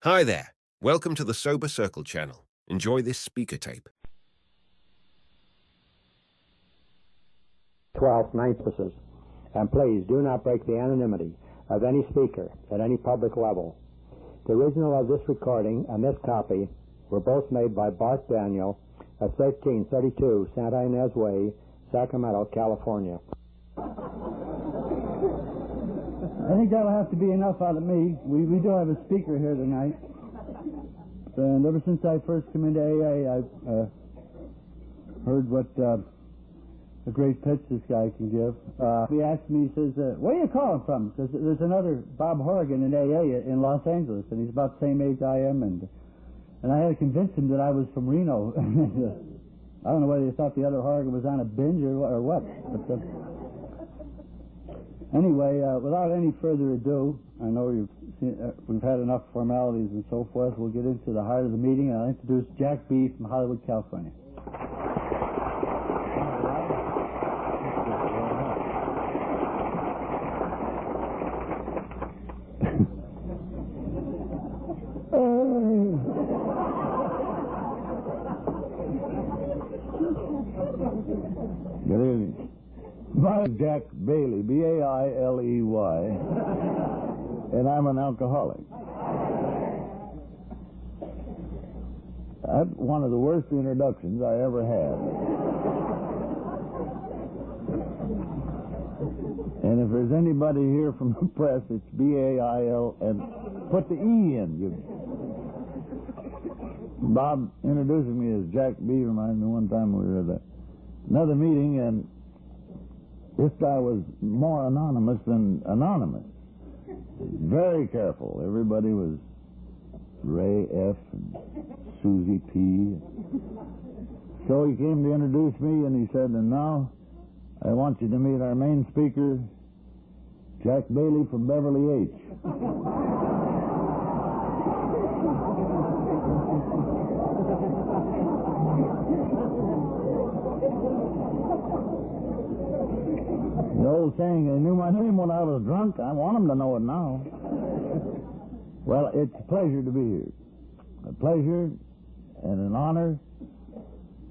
Hi there. Welcome to the Sober Circle channel. Enjoy this speaker tape. 12th, 9th purposes. And please do not break the anonymity of any speaker at any public level. The original of this recording and this copy were both made by Bart Daniel at 1332 Santa Ynez Way, Sacramento, California. I think that'll have to be enough out of me. We do have a speaker here tonight. And ever since I first came into AA, I've heard what a great pitch this guy can give. He asked me, he says, where are you calling from? Because there's another Bob Horrigan in AA in Los Angeles, and he's about the same age I am. And I had to convince him that I was from Reno. I don't know whether he thought the other Horrigan was on a binge or what. But, anyway, without any further ado, I know we've had enough formalities and so forth. We'll get into the heart of the meeting, and I'll introduce Jack B. from Hollywood, California. Good evening. My name is Jack Bailey, B-A-I-L-E-Y, and I'm an alcoholic. That's one of the worst introductions I ever had. And if there's anybody here from the press, it's B-A-I-L, and put the E in. Bob introducing me as Jack B. reminds me one time we were at another meeting, and this guy was more anonymous than anonymous. Very careful. Everybody was Ray F. and Susie P. So he came to introduce me, and he said, and now I want you to meet our main speaker, Jack Bailey from Beverly H. The old saying, they knew my name when I was drunk. I want them to know it now. Well, it's a pleasure to be here. A pleasure and an honor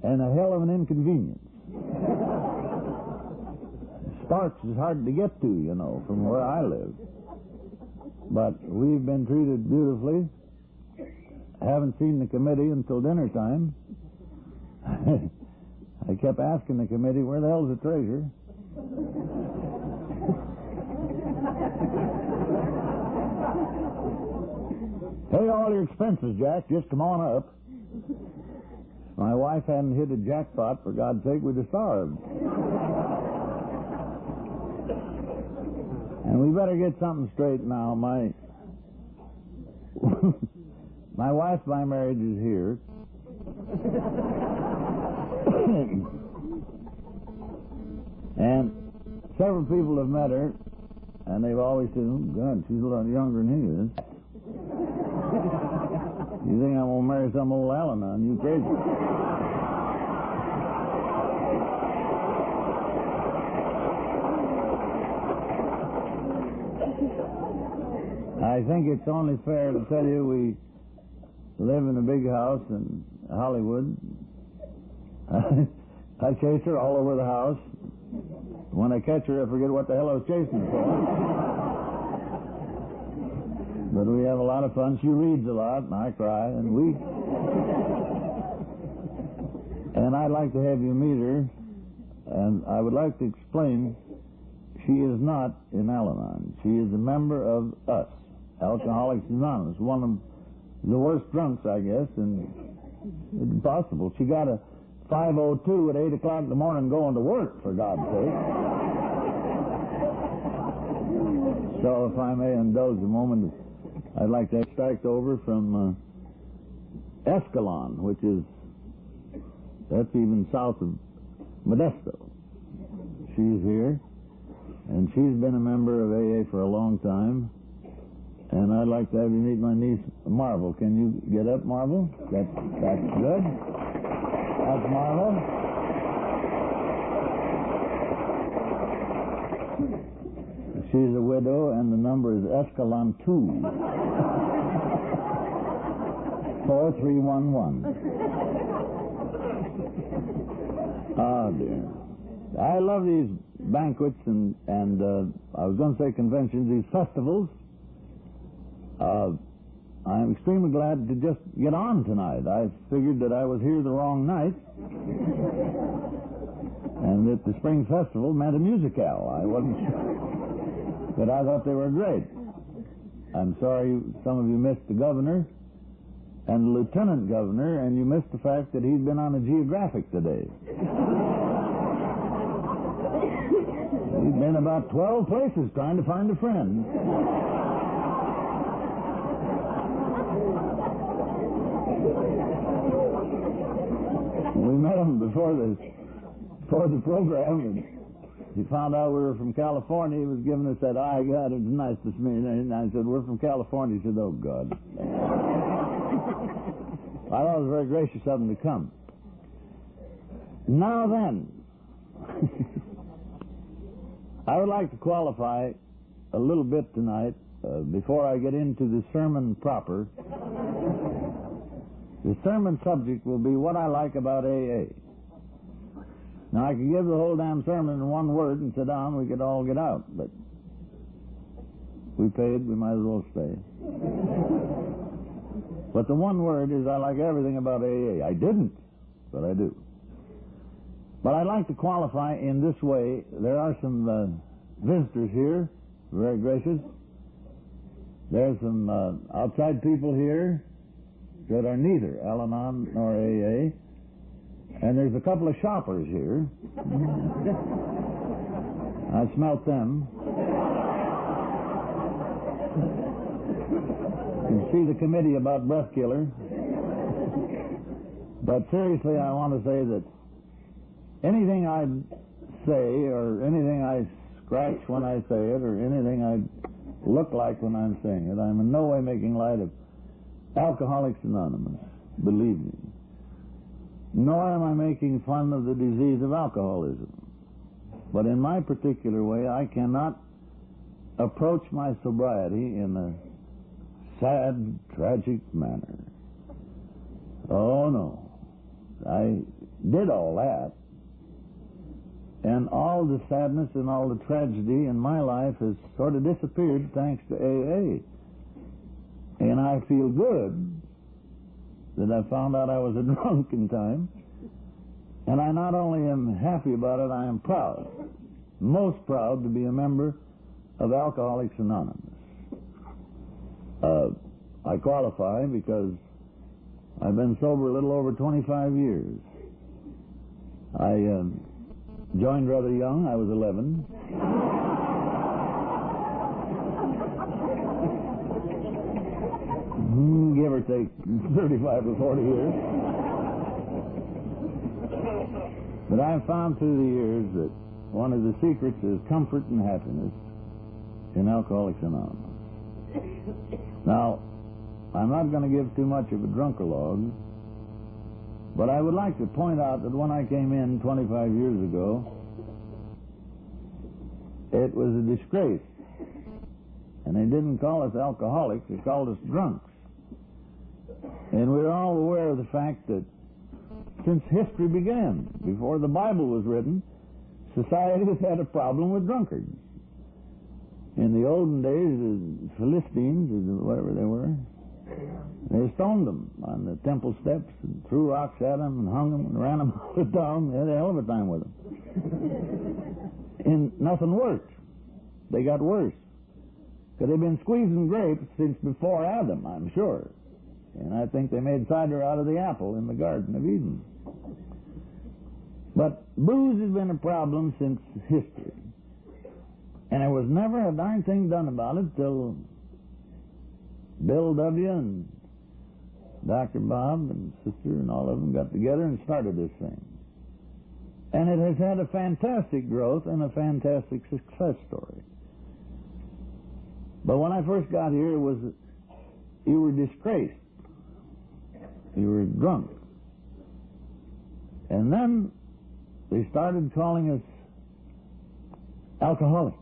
and a hell of an inconvenience. Sparks is hard to get to, you know, from where I live. But we've been treated beautifully. Haven't seen the committee until dinner time. I kept asking the committee, where the hell's the treasurer? Pay all your expenses, Jack. Just come on up. If my wife hadn't hit a jackpot, for God's sake, we'd have starved. And we better get something straight now. My wife by marriage is here. And several people have met her, and they've always said, oh, God, she's a lot younger than he is. You think I'm going to marry some old Al-Anon? You crazy. I think it's only fair to tell you we live in a big house in Hollywood. I chase her all over the house. When I catch her, I forget what the hell I was chasing her for. But we have a lot of fun. She reads a lot, and I cry, and And I'd like to have you meet her, and I would like to explain, she is not in Al-Anon. She is a member of us, Alcoholics Anonymous, one of the worst drunks, I guess, and it's impossible. She got a 5:02 at 8 o'clock in the morning going to work, for God's sake. So if I may indulge a moment, I'd like to extract over from Escalon, which is, that's even south of Modesto. She's here, and she's been a member of AA for a long time, and I'd like to have you meet my niece, Marvel. Can you get up, Marvel? That's good. That's Marvel. She's a widow, and the number is Escalon 2. 4311. Oh, dear. I love these banquets and I was going to say conventions, these festivals. I'm extremely glad to just get on tonight. I figured that I was here the wrong night and that the Spring Festival meant a musicale. I wasn't sure, but I thought they were great. I'm sorry some of you missed the governor and the lieutenant governor, and you missed the fact that he'd been on a geographic today. He'd been about 12 places trying to find a friend. We met him before the program, and he found out we were from California. He was giving us that, "Oh, God, it's nice to meet you." And I said, "We're from California." He said, "Oh, God." I thought it was very gracious of him to come. Now then, I would like to qualify a little bit tonight, before I get into the sermon proper. The sermon subject will be what I like about AA. Now, I could give the whole damn sermon in one word and sit down, we could all get out, but we paid, we might as well stay. But the one word is I like everything about AA. I didn't, but I do. But I'd like to qualify in this way. There are some visitors here, very gracious. There's some outside people here that are neither Al-Anon nor AA. And there's a couple of shoppers here. I smelt them. You can see the committee about breath killer. But seriously, I want to say that anything I say or anything I scratch when I say it or anything I look like when I'm saying it, I'm in no way making light of Alcoholics Anonymous, believe me. Nor am I making fun of the disease of alcoholism. But in my particular way, I cannot approach my sobriety in a sad, tragic manner. Oh, no. I did all that. And all the sadness and all the tragedy in my life has sort of disappeared thanks to AA. And I feel good that I found out I was a drunk in time. And I not only am happy about it, I am proud, most proud to be a member of Alcoholics Anonymous. I qualify because I've been sober a little over 25 years. I joined rather young. I was 11. Give or take 35 or 40 years. But I've found through the years that one of the secrets is comfort and happiness in Alcoholics Anonymous. Now, I'm not going to give too much of a drunkerlog, but I would like to point out that when I came in 25 years ago, it was a disgrace. And they didn't call us alcoholics, they called us drunks. And we're all aware of the fact that since history began, before the Bible was written, society has had a problem with drunkards. In the olden days, the Philistines, or whatever they were, they stoned them on the temple steps and threw rocks at them and hung them and ran them out of town. They had a hell of a time with them. And nothing worked. They got worse. Because they've been squeezing grapes since before Adam, I'm sure. And I think they made cider out of the apple in the Garden of Eden. But booze has been a problem since history. And there was never a darn thing done about it till Bill W. and Dr. Bob and Sister and all of them got together and started this thing. And it has had a fantastic growth and a fantastic success story. But when I first got here, it was you were disgraced. You were drunk. And then they started calling us alcoholics.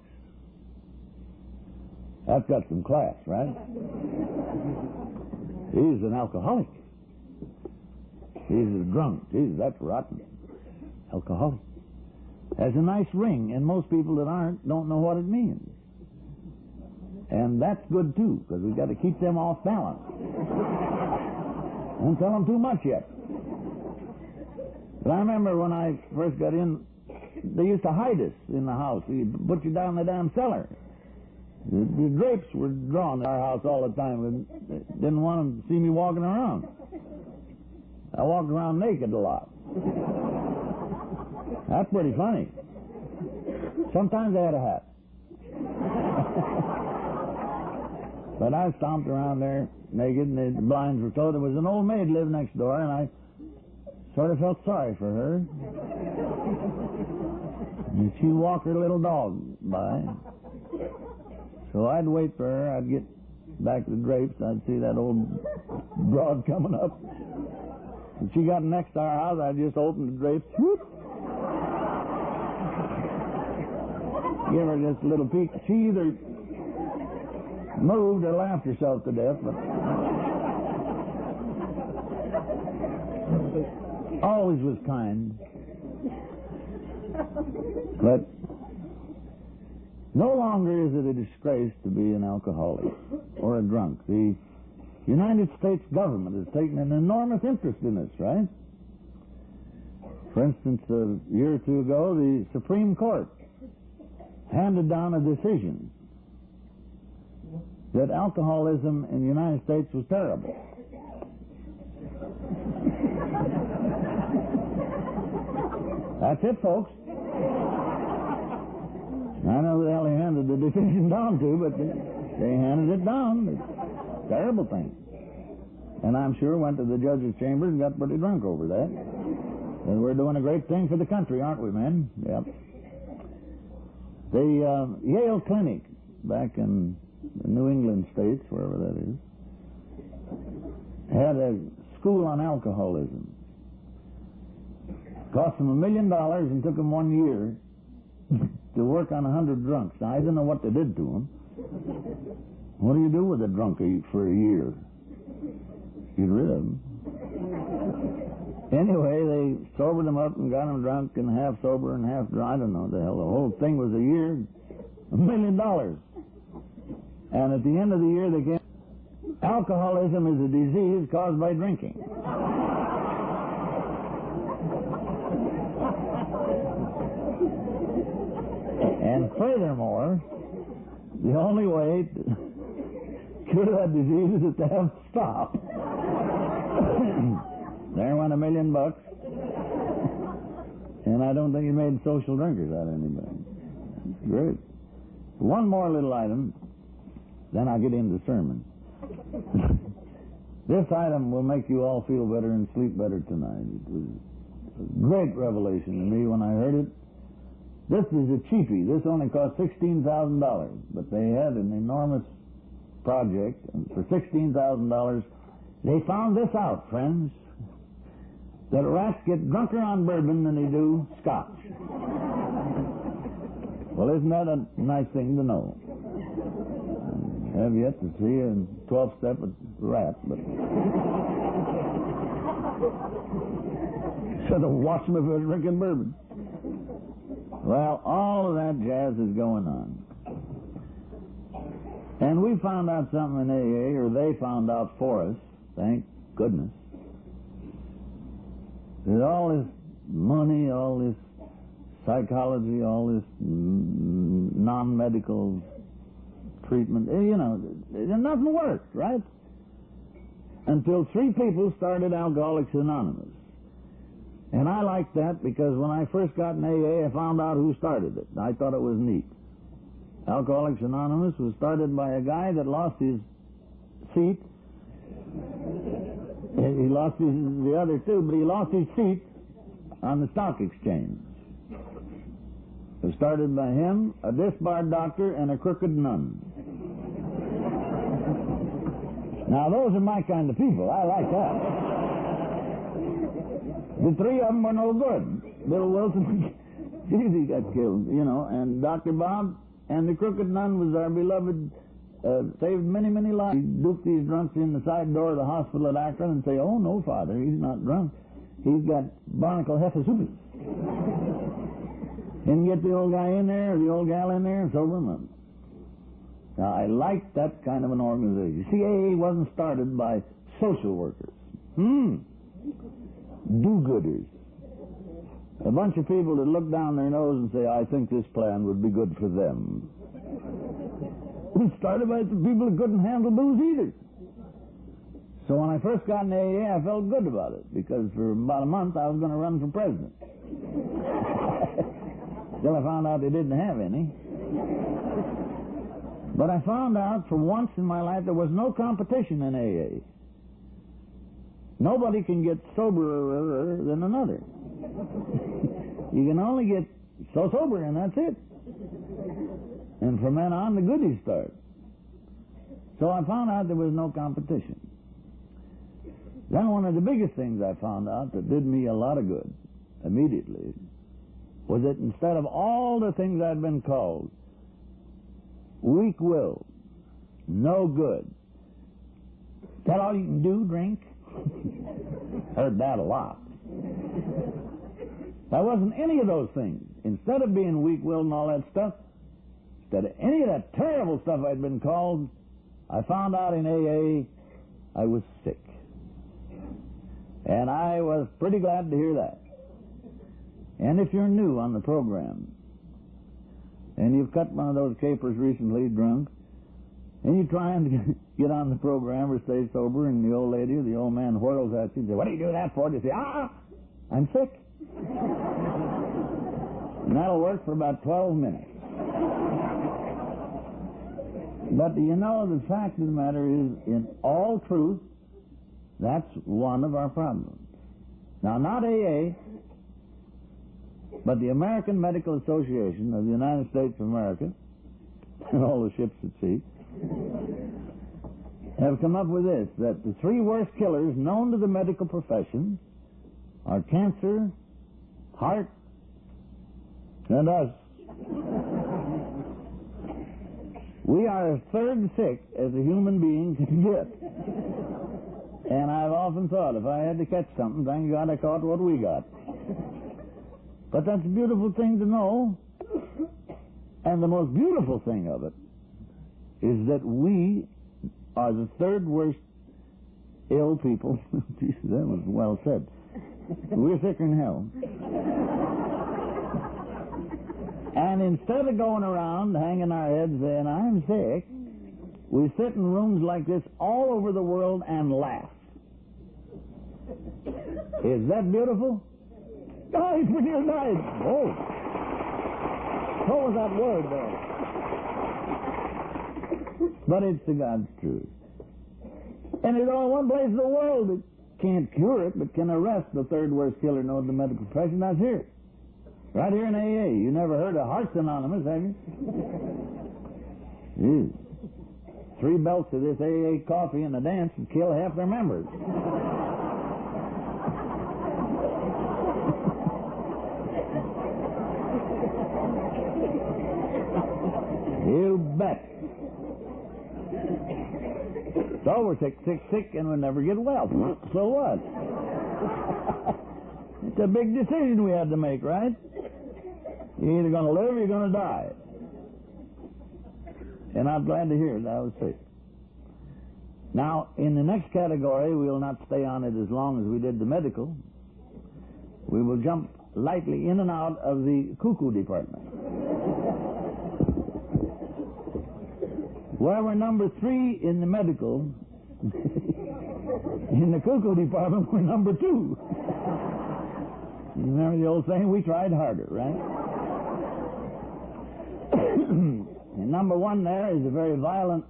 That's got some class, right? He's an alcoholic. He's a drunk. Jeez, that's rotten. Alcoholic. Has a nice ring, and most people that aren't don't know what it means. And that's good, too, because we've got to keep them off balance. Don't tell them too much yet. But I remember when I first got in, they used to hide us in the house. They'd put you down in the damn cellar. The drapes were drawn in our house all the time, and they didn't want them to see me walking around. I walked around naked a lot. That's pretty funny. Sometimes I had a hat. But I stomped around there naked, and the blinds were closed. There was an old maid lived next door, and I sort of felt sorry for her. And she'd walk her little dog by. So I'd wait for her. I'd get back to the drapes. I'd see that old broad coming up. When she got next to our house, I'd just open the drapes. Whoop. Give her just a little peek. She either moved or laughed herself to death, but always was kind. But no longer is it a disgrace to be an alcoholic or a drunk. The United States government has taken an enormous interest in this, right? For instance, a year or two ago, the Supreme Court handed down a decision that alcoholism in the United States was terrible. That's it, folks. I know the hell they handed the decision down to, but they handed it down. It's a terrible thing. And I'm sure went to the judge's chambers and got pretty drunk over that. And we're doing a great thing for the country, aren't we, men? Yep. The Yale Clinic back in the New England states, wherever that is, had a school on alcoholism. Cost them $1 million and took them 1 year to work on 100 drunks. Now, I don't know what they did to them. What do you do with a drunk for a year? Get rid of them. Anyway, they sobered them up and got them drunk and half sober and half drunk. I don't know the hell. The whole thing was a year, $1 million. And at the end of the year, they came. Alcoholism is a disease caused by drinking. And furthermore, the only way to cure that disease is to have it stop. There went $1 million, and I don't think he made social drinkers out of anybody. It's great. One more little item, then I'll get into the sermon. This item will make you all feel better and sleep better tonight. It was a great revelation to me when I heard it. This is a cheapie. This only cost $16,000, but they had an enormous project, and for $16,000, they found this out, friends, that rats get drunker on bourbon than they do scotch. Well, isn't that a nice thing to know? I have yet to see a 12-step rat, but should have watched him if he was drinking bourbon. Well, all of that jazz is going on. And we found out something in AA, or they found out for us, thank goodness, that all this money, all this psychology, all this non-medical treatment, nothing worked, right? Until 3 people started Alcoholics Anonymous. And I liked that because when I first got in AA, I found out who started it. I thought it was neat. Alcoholics Anonymous was started by a guy that lost his seat. He lost the other two, but he lost his seat on the stock exchange. It was started by him, a disbarred doctor, and a crooked nun. Now, those are my kind of people. I like that. The 3 of them were no good. Bill Wilson, he got killed, and Dr. Bob and the crooked nun was our beloved, saved many, many lives. He duped these drunks in the side door of the hospital at Akron and say, "Oh, no, Father, he's not drunk." He's got barnacle hepatosis. And get the old guy in there or the old gal in there and sober them up. Now, I like that kind of an organization. You see, AA wasn't started by social workers. Do-gooders. A bunch of people that look down their nose and say, I think this plan would be good for them. It was started by the people that couldn't handle booze either. So when I first got in AA, I felt good about it, because for about a month I was going to run for president. Till I found out they didn't have any. But I found out for once in my life there was no competition in AA. Nobody can get soberer than another. You can only get so sober, and that's it. And from then on, the goodies start. So I found out there was no competition. Then one of the biggest things I found out that did me a lot of good immediately was that instead of all the things I'd been called, weak-willed, no good, is that all you can do, drink? Heard that a lot. I wasn't any of those things. Instead of being weak-willed and all that stuff, instead of any of that terrible stuff I'd been called, I found out in AA I was sick. And I was pretty glad to hear that. And if you're new on the program, and you've cut one of those capers recently drunk, and you're trying to get on the program or stay sober, and the old lady or the old man whirls at you and says, what do you do that for? You say, I'm sick. And that'll work for about 12 minutes. But you know, the fact of the matter is, in all truth, that's one of our problems. Now, not AA, but the American Medical Association of the United States of America, and all the ships at sea, have come up with this, that the three worst killers known to the medical profession are cancer, heart, and us. We are as third sick as a human being can get. And I've often thought, if I had to catch something, thank God I caught what we got. But that's a beautiful thing to know. And the most beautiful thing of it is that we are the third worst ill people. Jesus, that was well said. We're sicker than hell. And instead of going around hanging our heads saying, I'm sick, we sit in rooms like this all over the world and laugh. Is that beautiful? Oh, he's pretty nice. Oh. What was that word there? But it's the God's truth. And there's only one place in the world that can't cure it, but can arrest the third worst killer known to the medical profession. That's here. Right here in AA. You never heard of Hearts Anonymous, have you? Ew. 3 belts of this AA coffee and a dance would kill half their members. You bet. So we're sick, and we'll never get well. So what? It's a big decision we had to make, right? You're either going to live or you're going to die. And I'm glad to hear it. I was sick. Now, in the next category, we'll not stay on it as long as we did the medical. We will jump lightly in and out of the cuckoo department. Where we're number 3 in the medical, in the cuckoo department, we're number 2. You remember the old saying, we tried harder, right? And number 1 there is a very violent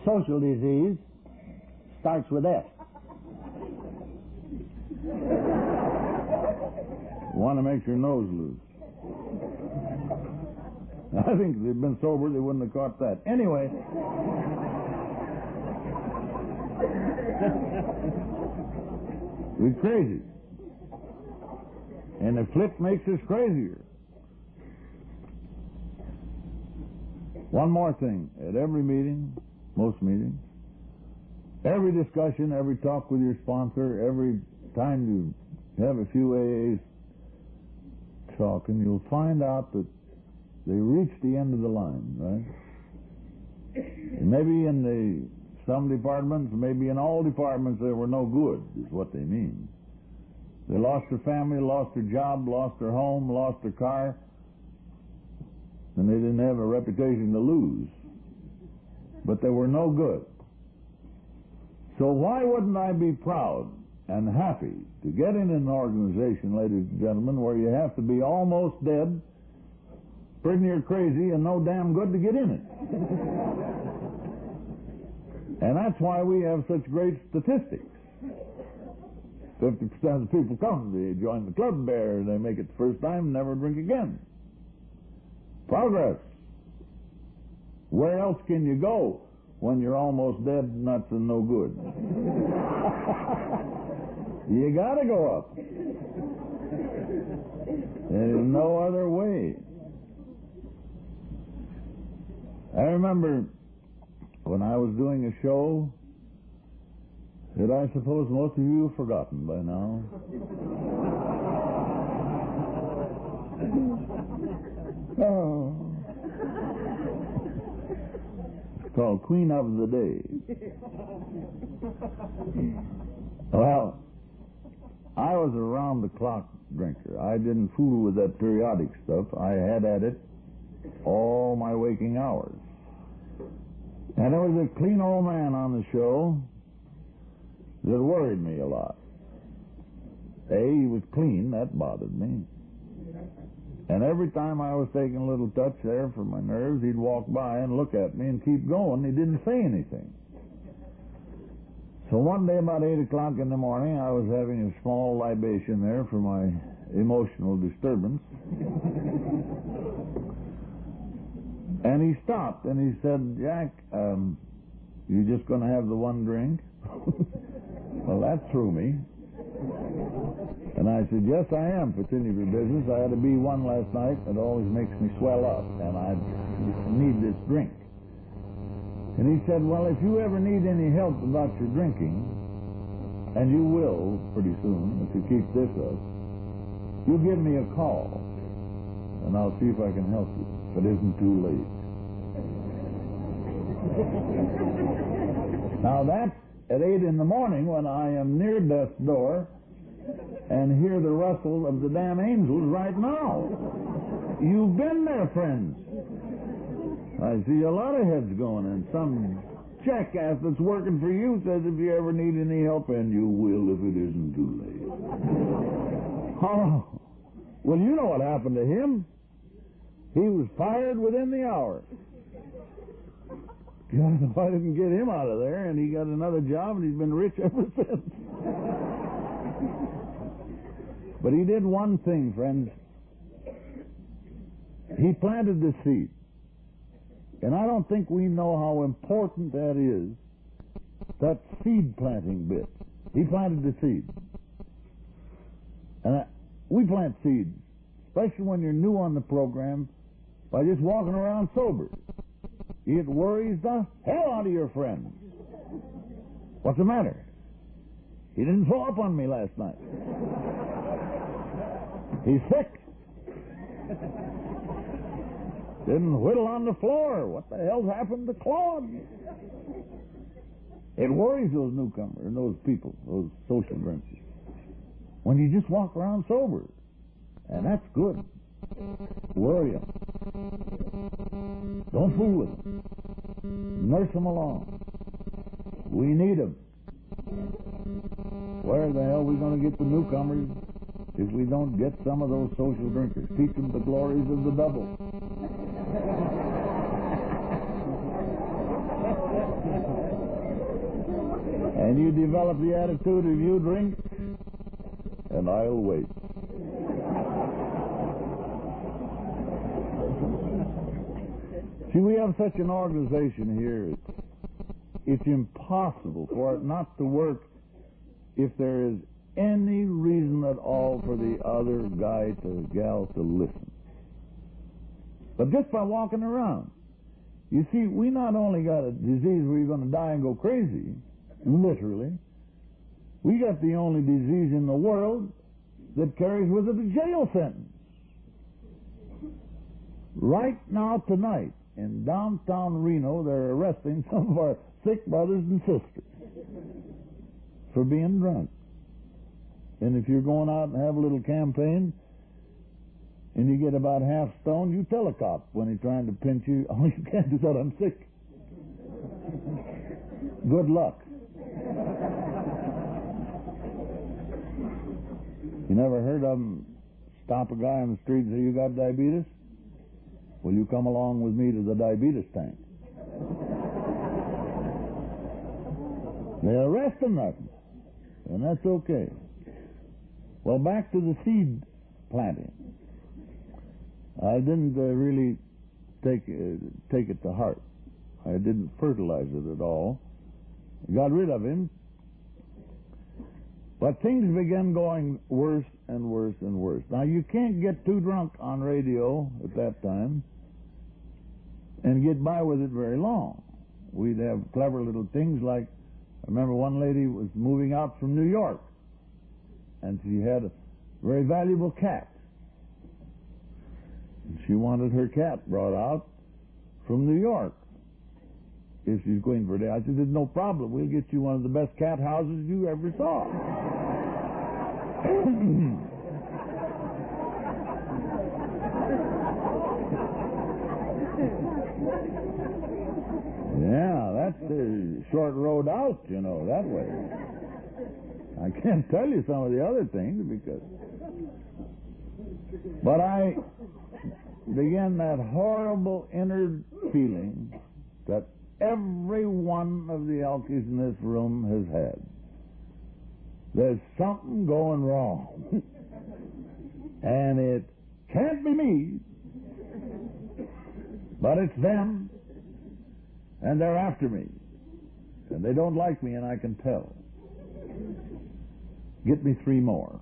social disease. Starts with S. Want to make your nose loose. I think if they'd been sober, they wouldn't have caught that. Anyway. We're crazy. And the flip makes us crazier. One more thing. At every meeting, most meetings, every discussion, every talk with your sponsor, every time you have a few AAs talk, and you'll find out that they reached the end of the line, right? And maybe in some departments, maybe in all departments, they were no good, is what they mean. They lost their family, lost their job, lost their home, lost their car, and they didn't have a reputation to lose. But they were no good. So why wouldn't I be proud and happy to get in an organization, ladies and gentlemen, where you have to be almost dead, pretty near crazy, and no damn good to get in it? And that's why we have such great statistics. 50% of the people come, they join the club there, they make it the first time, never drink again. Progress. Where else can you go when you're almost dead, nuts, and no good? You gotta go up. There's no other way. I remember when I was doing a show that I suppose most of you have forgotten by now. Oh. It's called Queen of the Day. Well, I was a round-the-clock drinker. I didn't fool with that periodic stuff. I had at it all my waking hours. And there was a clean old man on the show that worried me a lot. He was clean, that bothered me. And every time I was taking a little touch there for my nerves, he'd walk by and look at me and keep going. He didn't say anything. So one day about 8 o'clock in the morning, I was having a small libation there for my emotional disturbance. And he stopped and he said, "Jack, you just going to have the one drink?" Well, that threw me. And I said, "Yes, I am, for any of your business. I had a B1 last night. It always makes me swell up, and I need this drink." And he said, "Well, if you ever need any help about your drinking, and you will pretty soon if you keep this up, you give me a call, and I'll see if I can help you, if it isn't too late." Now that's at 8 in the morning when I am near death's door and hear the rustle of the damn angels right now. You've been there, friends. I see a lot of heads going, and some jackass that's working for you says if you ever need any help, and you will if it isn't too late. Oh, well, you know what happened to him. He was fired within the hour. God, if I didn't get him out of there, and he got another job, and he's been rich ever since. But he did one thing, friends. He planted the seed. And I don't think we know how important that is, that seed planting bit. He planted the seed. And we plant seeds, especially when you're new on the program, by just walking around sober. It worries the hell out of your friends. What's the matter? He didn't throw up on me last night. He's sick. Didn't whittle on the floor. What the hell's happened to Claude? It worries those newcomers, those people, those social drinkers, when you just walk around sober. And that's good. Worry them. Don't fool with them. Nurse them along. We need them. Where the hell are we going to get the newcomers if we don't get some of those social drinkers? Teach them the glories of the double. And you develop the attitude of you drink, and I'll wait. See, we have such an organization here, it's impossible for it not to work if there is any reason at all for the other guy to gal to listen. But just by walking around. You see, we not only got a disease where you're going to die and go crazy, literally, we got the only disease in the world that carries with it a jail sentence. Right now, tonight, in downtown Reno, they're arresting some of our sick brothers and sisters for being drunk. And if you're going out and have a little campaign and you get about half stoned, you tell a cop when he's trying to pinch you, oh, you can't do that, I'm sick. Good luck. You never heard of them stop a guy on the street and say, you got diabetes? Will you come along with me to the diabetes tank? They arrest him, nothing. And that's okay. Well, back to the seed planting. I didn't really take it to heart. I didn't fertilize it at all. Got rid of him. But things began going worse and worse and worse. Now, you can't get too drunk on radio at that time and get by with it very long. We'd have clever little things like, I remember one lady was moving out from New York, and she had a very valuable cat. And she wanted her cat brought out from New York if she's going for a day. I said, there's no problem. We'll get you one of the best cat houses you ever saw. Yeah, that's the short road out, you know, that way. I can't tell you some of the other things because... But I began that horrible inner feeling that every one of the Elkies in this room has had. There's something going wrong. And it can't be me, but it's them, and they're after me. And they don't like me, and I can tell. Get me 3 more.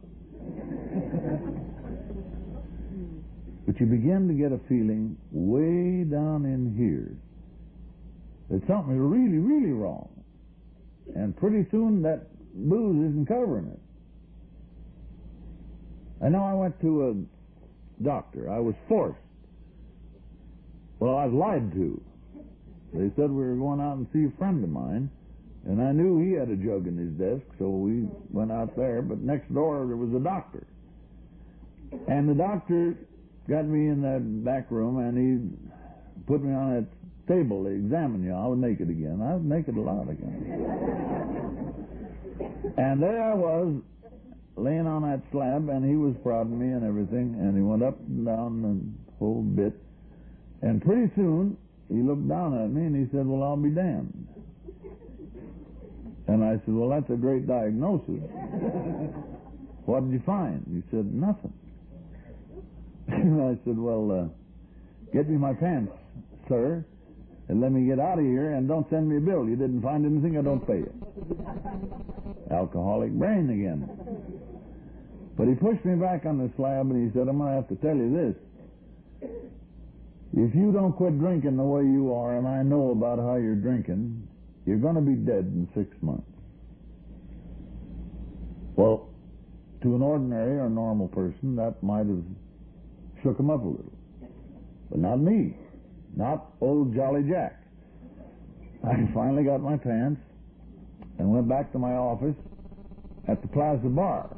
But you begin to get a feeling way down in here that something is really, really wrong. And pretty soon that booze isn't covering it. I know I went to a doctor. I was forced. Well, I was lied to. They said we were going out and see a friend of mine, and I knew he had a jug in his desk, so we went out there. But next door there was a doctor. And the doctor got me in that back room, and he put me on that table to examine you. I was naked again. I was naked a lot again. And there I was, laying on that slab, and he was prodding me and everything, and he went up and down the whole bit. And pretty soon, he looked down at me, and he said, well, I'll be damned. And I said, well, that's a great diagnosis. What did you find? He said, nothing. And I said, well, get me my pants, sir, and let me get out of here, and don't send me a bill. You didn't find anything, I don't pay you. Alcoholic brain again. But he pushed me back on the slab, and he said, I'm going to have to tell you this. If you don't quit drinking the way you are, and I know about how you're drinking, you're going to be dead in 6 months. Well, to an ordinary or normal person, that might have shook him up a little. But not me. Not old Jolly Jack. I finally got my pants and went back to my office at the Plaza Bar.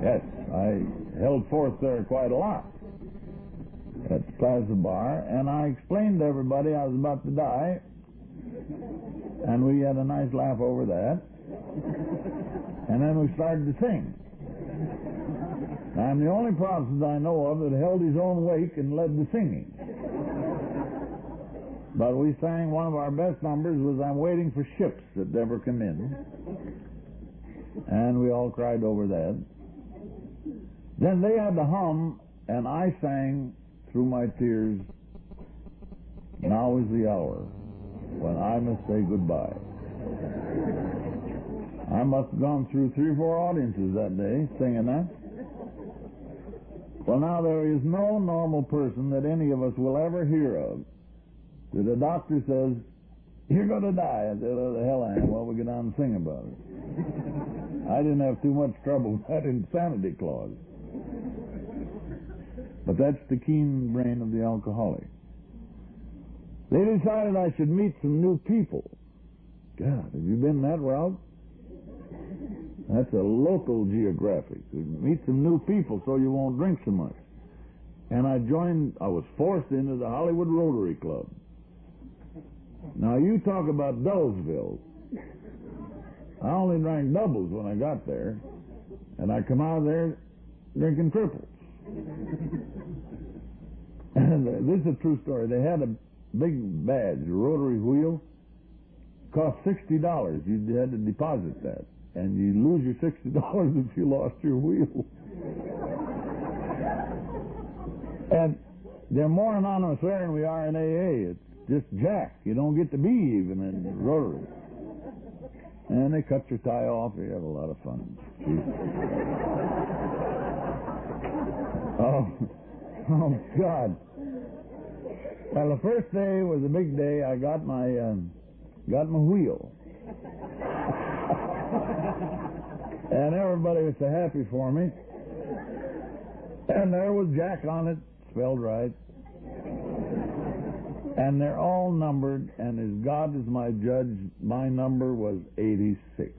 Yes, I held forth there quite a lot at the Plaza Bar, and I explained to everybody I was about to die, and we had a nice laugh over that, and then we started to sing. I'm the only Protestant I know of that held his own wake and led the singing. But we sang one of our best numbers was I'm Waiting for Ships That Never Come In. And we all cried over that. Then they had to hum, and I sang through my tears, Now is the hour when I must say goodbye. I must have gone through 3 or 4 audiences that day singing that. Well, now, there is no normal person that any of us will ever hear of that a doctor says, you're going to die. I said, oh, the hell I am. Well, we go down and sing about it. I didn't have too much trouble with that insanity clause. But that's the keen brain of the alcoholic. They decided I should meet some new people. God, have you been that route? That's a local geographic. Meet some new people so you won't drink so much. And I was forced into the Hollywood Rotary Club. Now, you talk about Dullsville. I only drank doubles when I got there, and I come out of there drinking triples. And this is a true story. They had a big badge, a rotary wheel, cost $60. You had to deposit that, and you lose your $60 if you lost your wheel. And they're more anonymous there than we are in AA. It's just jack. You don't get to be even in Rotary. And they cut your tie off. You have a lot of fun. Oh, God. Well, the first day was a big day. I got my wheel. And everybody was so happy for me. And there was Jack on it, spelled right. And they're all numbered, and as God is my judge, my number was 86.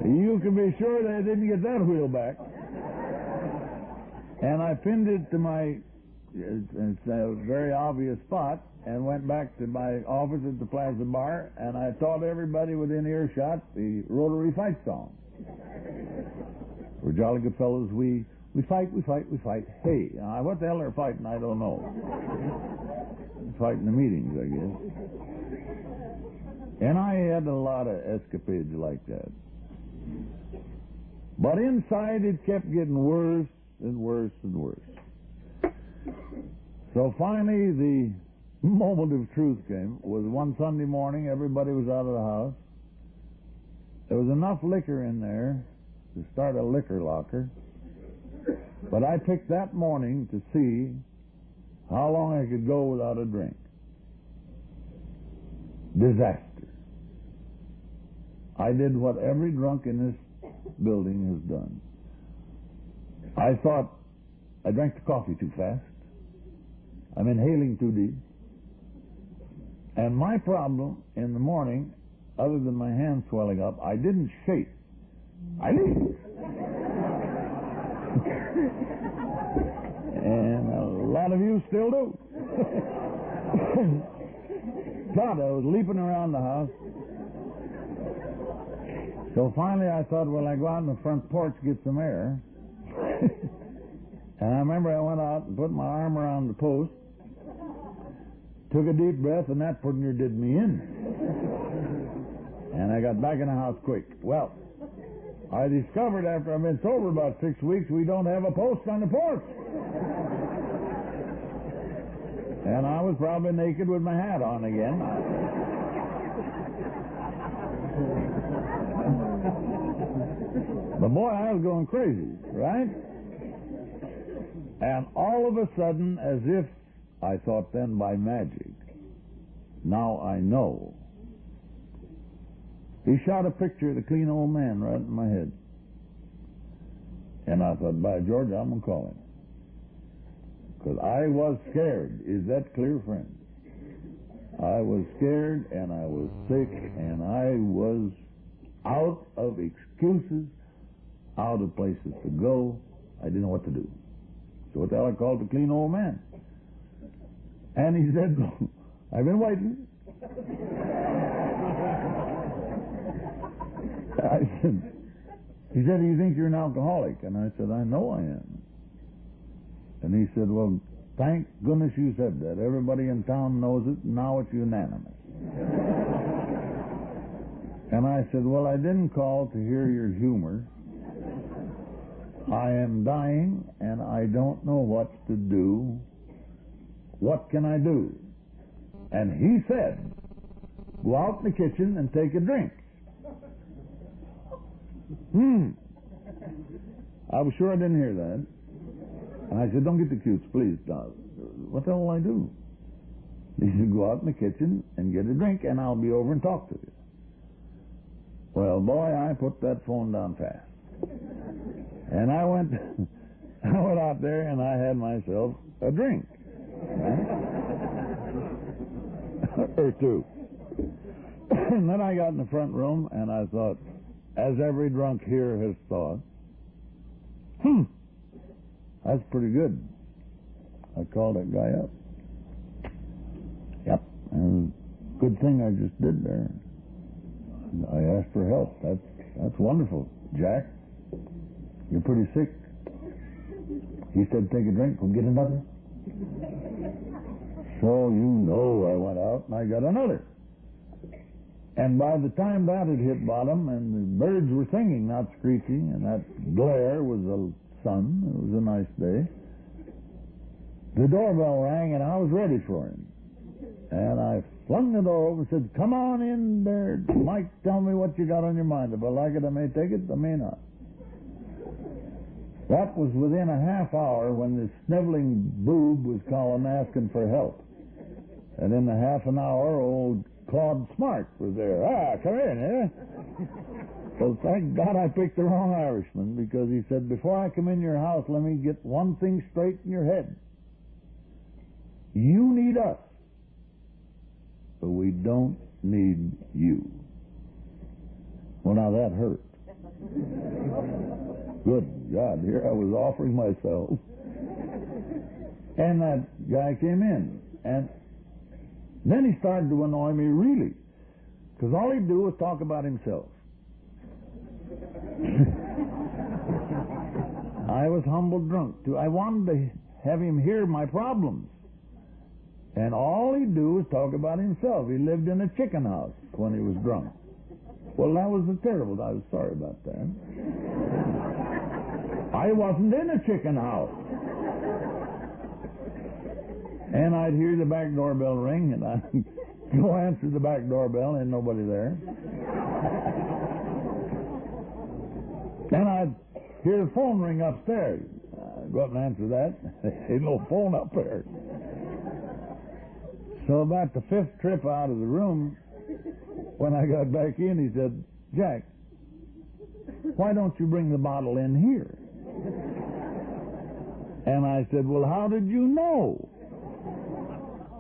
You can be sure they didn't get that wheel back. And I pinned it to it's a very obvious spot, and went back to my office at the Plaza Bar, and I taught everybody within earshot the Rotary fight song. We're jolly good fellows, we fight, we fight, we fight. Hey, what the hell they're fighting, I don't know. Fighting the meetings, I guess. And I had a lot of escapades like that. But inside it kept getting worse and worse and worse. So finally the moment of truth came. Was one Sunday morning, everybody was out of the house. There was enough liquor in there to start a liquor locker. But I picked that morning to see how long I could go without a drink. Disaster. I did what every drunk in this building has done. I thought I drank the coffee too fast. I'm inhaling too deep. And my problem in the morning, other than my hands swelling up, I didn't shake. I didn't. And a lot of you still do. God, I was leaping around the house. So finally I thought, well, I go out on the front porch to get some air. And I remember I went out and put my arm around the post, took a deep breath, and that pretty near did me in. And I got back in the house quick. Well, I discovered after I've been sober about 6 weeks, we don't have a post on the porch. And I was probably naked with my hat on again. But boy, I was going crazy, right? And all of a sudden, as if I thought then by magic, now I know. He shot a picture of the clean old man right in my head. And I thought, by George, I'm going to call him. Because I was scared. Is that clear, friend? I was scared, and I was sick, and I was out of excuses, out of places to go. I didn't know what to do. So what the hell I called the clean old man. And he said, I've been waiting. He said, do you think you're an alcoholic? And I said, I know I am. And he said, well, thank goodness you said that. Everybody in town knows it. Now it's unanimous. And I said, well, I didn't call to hear your humor. I am dying, and I don't know what to do. What can I do? And he said, go out in the kitchen and take a drink. I was sure I didn't hear that. And I said, don't get the cutes, please. What the hell will I do? He said, go out in the kitchen and get a drink, and I'll be over and talk to you. Well, boy, I put that phone down fast. And I went out there and I had myself a drink. Or two. And then I got in the front room and I thought, as every drunk here has thought, that's pretty good. I called that guy up. Yep. And good thing I just did there. I asked for help. That's wonderful. Jack, you're pretty sick. He said, take a drink, we'll get another. So, I went out and I got another. And by the time that had hit bottom and the birds were singing, not screeching, and that glare was the sun, it was a nice day, the doorbell rang and I was ready for him. And I flung the door open and said, come on in there, Mike, tell me what you got on your mind. If I like it, I may take it, I may not. That was within a half hour when the sniveling boob was calling asking for help. And in a half an hour, old Claude Smart was there. Come in, eh? Well, thank God I picked the wrong Irishman, because he said, before I come in your house, let me get one thing straight in your head. You need us, but we don't need you. Well, now that hurt. Good God, here I was offering myself. And that guy came in. And then he started to annoy me, really. Because all he'd do was talk about himself. I was humble drunk, too. I wanted to have him hear my problems. And all he'd do was talk about himself. He lived in a chicken house when he was drunk. Well, that was terrible. I was sorry about that. I wasn't in a chicken house. And I'd hear the back doorbell ring, and I'd go answer the back doorbell, and nobody there. Then I'd hear the phone ring upstairs. I'd go up and answer that. Ain't no phone up there. So about the fifth trip out of the room, when I got back in, he said, Jack, why don't you bring the bottle in here? And I said, well, how did you know?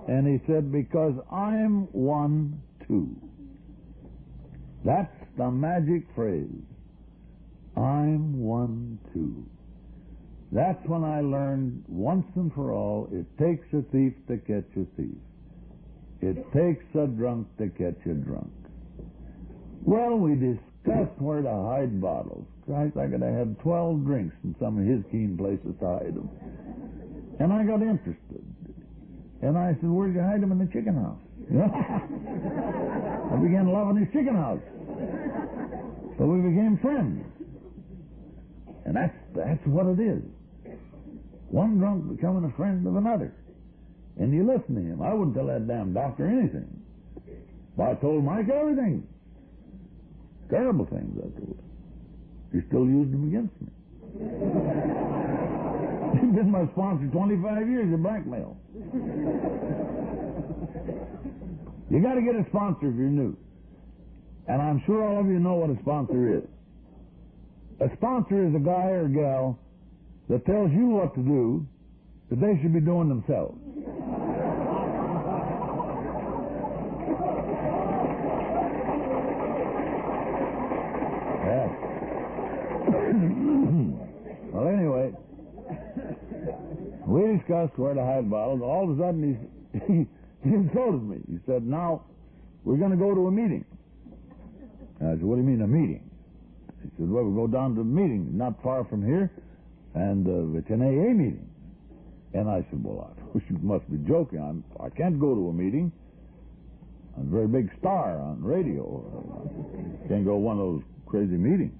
And he said, because I'm one, too. That's the magic phrase. I'm one, too. That's when I learned once and for all, it takes a thief to catch a thief. It takes a drunk to catch a drunk. Well, we discussed where to hide bottles. Christ, I could have had 12 drinks in some of his keen places to hide them. And I got interested. And I said, where'd you hide them? In the chicken house. I began loving his chicken house. So we became friends. And that's what it is. One drunk becoming a friend of another. And you listen to him. I wouldn't tell that damn doctor anything. But I told Mike everything. Terrible things I told him. He still used them against me. He's been my sponsor 25 years of blackmail. You got to get a sponsor if you're new. And I'm sure all of you know what a sponsor is. A sponsor is a guy or gal that tells you what to do that they should be doing themselves. Yeah. Well, anyway, we discussed where to hide bottles. All of a sudden, he insulted me. He said, now, we're going to go to a meeting. I said, what do you mean, a meeting? He said, well, we'll go down to a meeting not far from here, and it's an AA meeting. And I said, well, you must be joking. I can't go to a meeting. I'm a very big star on radio. Can't go to one of those crazy meetings.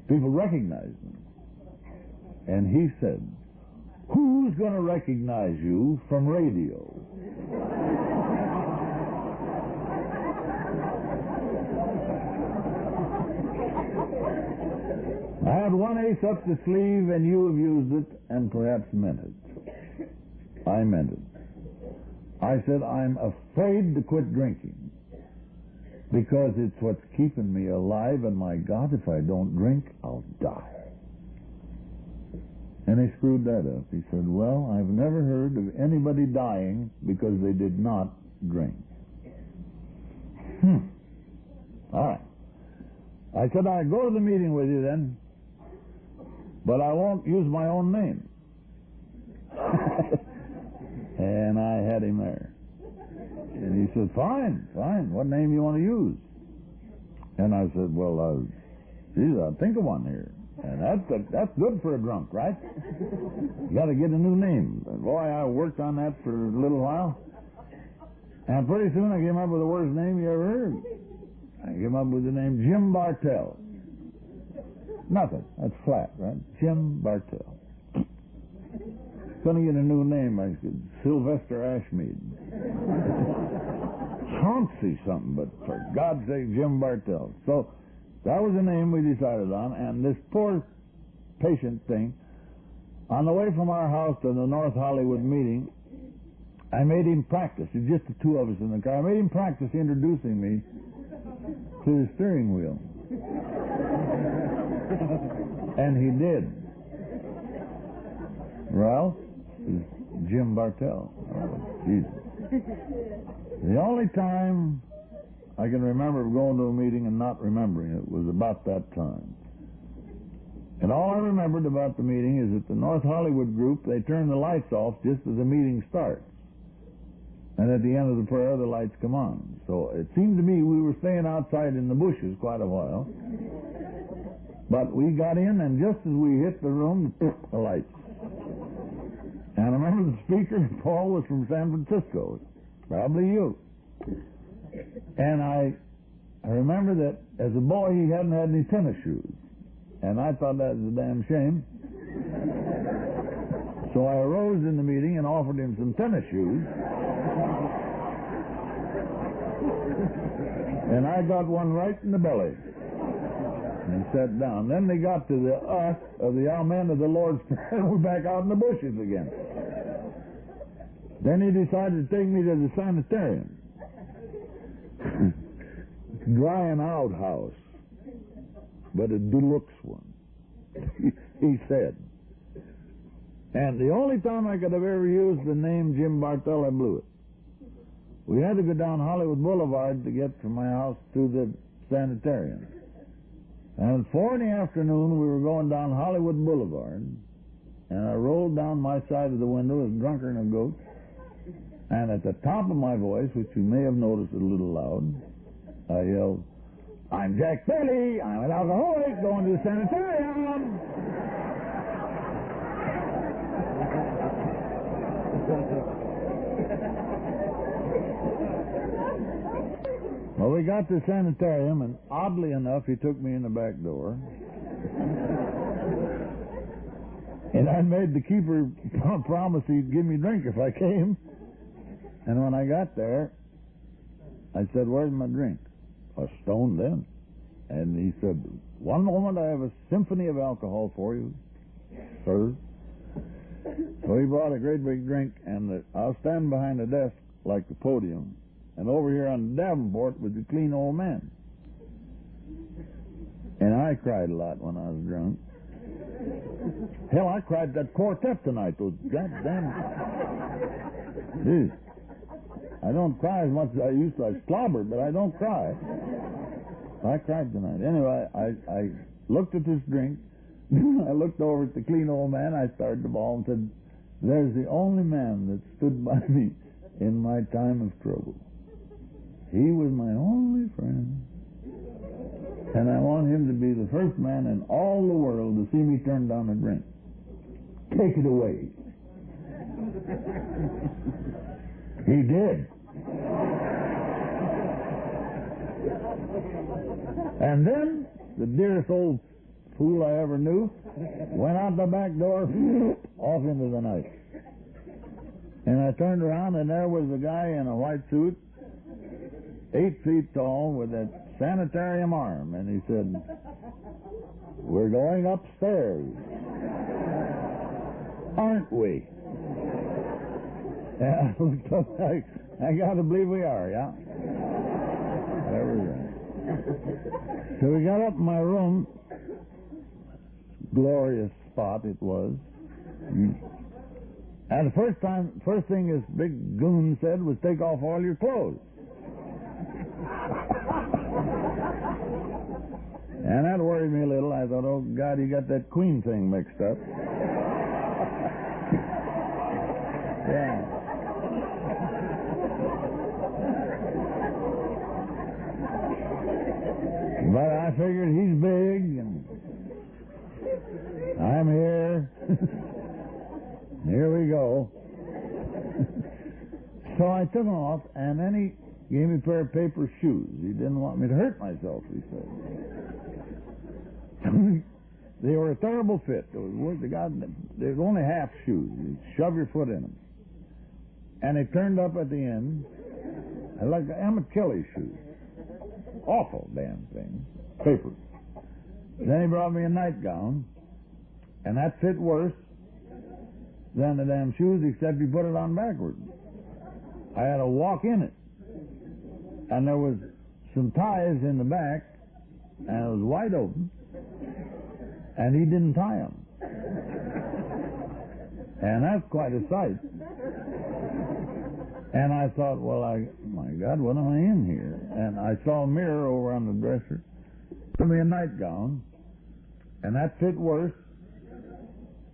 People recognize me. And he said, who's going to recognize you from radio? I had one ace up the sleeve, and you have used it and perhaps meant it. I meant it. I said, I'm afraid to quit drinking because it's what's keeping me alive, and my God, if I don't drink, I'll die. And he screwed that up. He said, well, I've never heard of anybody dying because they did not drink. All right. I said, I'll go to the meeting with you then, but I won't use my own name. And I had him there. And he said, fine. What name do you want to use? And I said, well, geez, I'll think of one here. And that's good for a drunk, right? You got to get a new name. And boy, I worked on that for a little while. And pretty soon I came up with the worst name you ever heard. I came up with the name Jim Bartell. Nothing. That's flat, right? Jim Bartell. Couldn't get a new name. I said Sylvester Ashmead. Chauncey something, but for God's sake, Jim Bartell. So that was the name we decided on, and this poor patient thing, on the way from our house to the North Hollywood meeting, I made him practice. It's just the two of us in the car. I made him practice introducing me to the steering wheel. And he did. Well, it was Jim Bartell. Oh, Jesus. The only time I can remember going to a meeting and not remembering it was about that time. And all I remembered about the meeting is that the North Hollywood group, they turn the lights off just as the meeting starts. And at the end of the prayer, the lights come on. So it seemed to me we were staying outside in the bushes quite a while. But we got in, and just as we hit the room, the lights. And I remember the speaker, Paul, was from San Francisco. Probably you. And I remember that as a boy he hadn't had any tennis shoes. And I thought that was a damn shame. So I arose in the meeting and offered him some tennis shoes. And I got one right in the belly. And he sat down. Then they got to the us of the Amen of the Lord's Prayer, and we're back out in the bushes again. Then he decided to take me to the sanitarium. Dry and out house, but a deluxe one, he said. And the only time I could have ever used the name Jim Bartell, I blew it. We had to go down Hollywood Boulevard to get from my house to the sanitarium. And at 4 in the afternoon, we were going down Hollywood Boulevard, and I rolled down my side of the window as drunker than a goat. And at the top of my voice, which you may have noticed a little loud, I yelled, I'm Jack Bailey, I'm an alcoholic going to the sanitarium. Well, we got to the sanitarium, and oddly enough, he took me in the back door. And I made the keeper promise he'd give me a drink if I came. And when I got there, I said, where's my drink? I was stoned then. And he said, one moment, I have a symphony of alcohol for you, sir. So he brought a great big drink, and I was standing behind the desk like the podium. And over here on the Davenport was the clean old man. And I cried a lot when I was drunk. Hell, I cried that quartet tonight, those goddamn... Dude, I don't cry as much as I used to. I slobbered, but I don't cry. I cried tonight. Anyway, I looked at this drink. I looked over at the clean old man. I started to bawl and said, there's the only man that stood by me in my time of trouble. He was my only friend. And I want him to be the first man in all the world to see me turn down a drink. Take it away. He did. And then, the dearest old fool I ever knew went out the back door, off into the night. And I turned around, and there was a guy in a white suit, 8 feet tall, with that sanitarium arm. And he said, we're going upstairs, aren't we? Yeah, I got to believe we are, yeah. There we go. So we got up in my room. Glorious spot it was. And the first thing this big goon said was, take off all your clothes. And that worried me a little. I thought, oh, God, you got that queen thing mixed up. Yeah. But I figured he's big, and I'm here. Here we go. So I took them off, and then he gave me a pair of paper shoes. He didn't want me to hurt myself, he said. They were a terrible fit. They were only half shoes. You shove your foot in them. And they turned up at the end like Emmett Kelly shoes. Awful damn thing. Paper. Then he brought me a nightgown, and that fit worse than the damn shoes, except he put it on backwards. I had to walk in it. And there was some ties in the back, and it was wide open, and he didn't tie them. And that's quite a sight. And I thought, well, my God, what am I in here? And I saw a mirror over on the dresser. Put me a nightgown, and that fit worse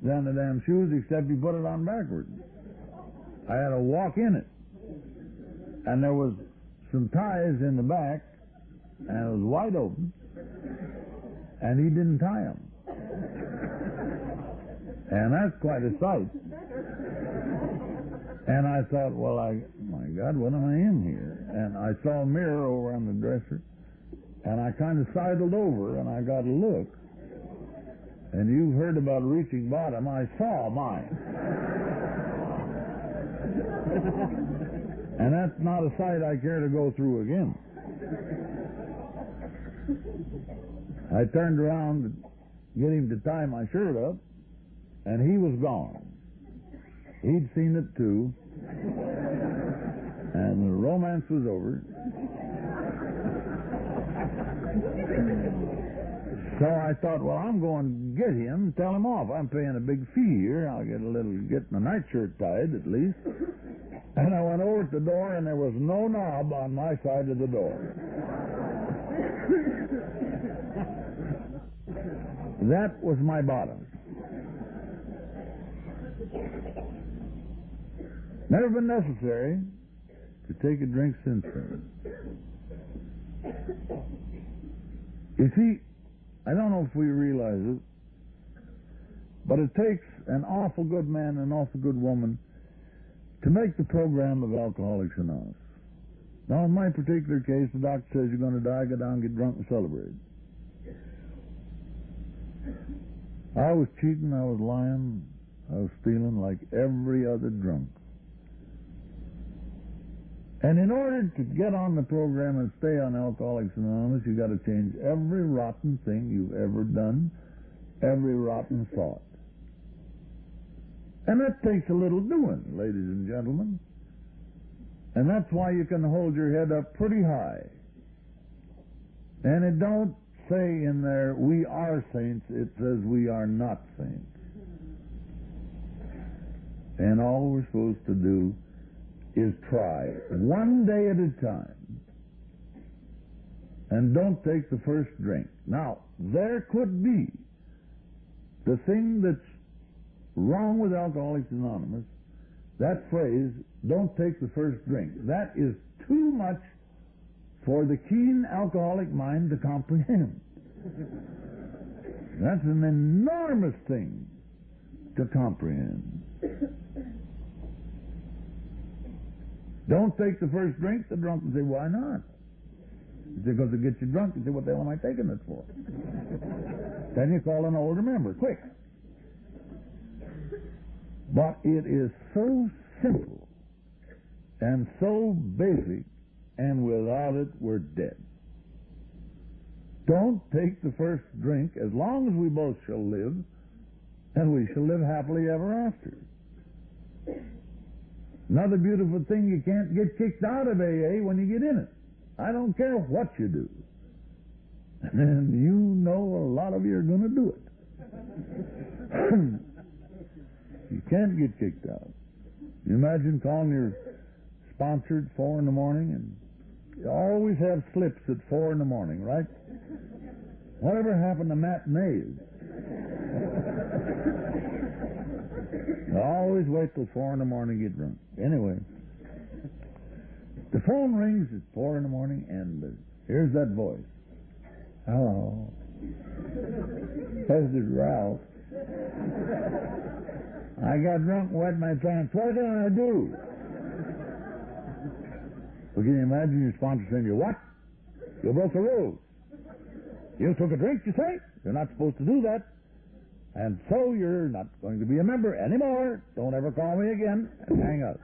than the damn shoes, except he put it on backwards. I had to walk in it. And there was some ties in the back, and it was wide open, and he didn't tie them. And that's quite a sight. And I thought, well, my God, what am I in here? And I saw a mirror over on the dresser, and I kind of sidled over, and I got a look. And you've heard about reaching bottom. I saw mine. And that's not a sight I care to go through again. I turned around to get him to tie my shirt up, and he was gone. He'd seen it too, and the romance was over. So I thought, well, I'm going to get him, tell him off. I'm paying a big fee here. I'll get my nightshirt tied at least. And I went over to the door, and there was no knob on my side of the door. That was my bottom. Never been necessary to take a drink since then. You see, I don't know if we realize it, but it takes an awful good man and an awful good woman to make the program of Alcoholics Anonymous. Now, in my particular case, the doctor says you're going to die, go down, get drunk, and celebrate. I was cheating, I was lying, I was stealing like every other drunk. And in order to get on the program and stay on Alcoholics Anonymous, you got to change every rotten thing you've ever done, every rotten thought. And that takes a little doing, ladies and gentlemen. And that's why you can hold your head up pretty high. And it don't say in there, we are saints, it says we are not saints. And all we're supposed to do is try one day at a time. And don't take the first drink. Now, there could be the thing that's wrong with Alcoholics Anonymous, that phrase, don't take the first drink. That is too much for the keen alcoholic mind to comprehend. That's an enormous thing to comprehend. Don't take the first drink. The drunk will say, why not? Because it gets you drunk. You say, what the hell am I taking this for? Then you call an older member, quick. But it is so simple and so basic, and without it, we're dead. Don't take the first drink as long as we both shall live, and we shall live happily ever after. Another beautiful thing, you can't get kicked out of AA when you get in it. I don't care what you do. And you know a lot of you are going to do it. You can't get kicked out. You imagine calling your sponsor at 4 in the morning, and you always have slips at 4 in the morning, right? Whatever happened to matinees? I always wait till 4 in the morning to get drunk. Anyway, the phone rings at 4 in the morning, and here's that voice. Hello. This is Ralph. I got drunk and wet my pants. What can I do? Well, can you imagine your sponsor saying to you, what? You broke the rules. You took a drink, you say? You're not supposed to do that. And so you're not going to be a member anymore. Don't ever call me again. And hang up.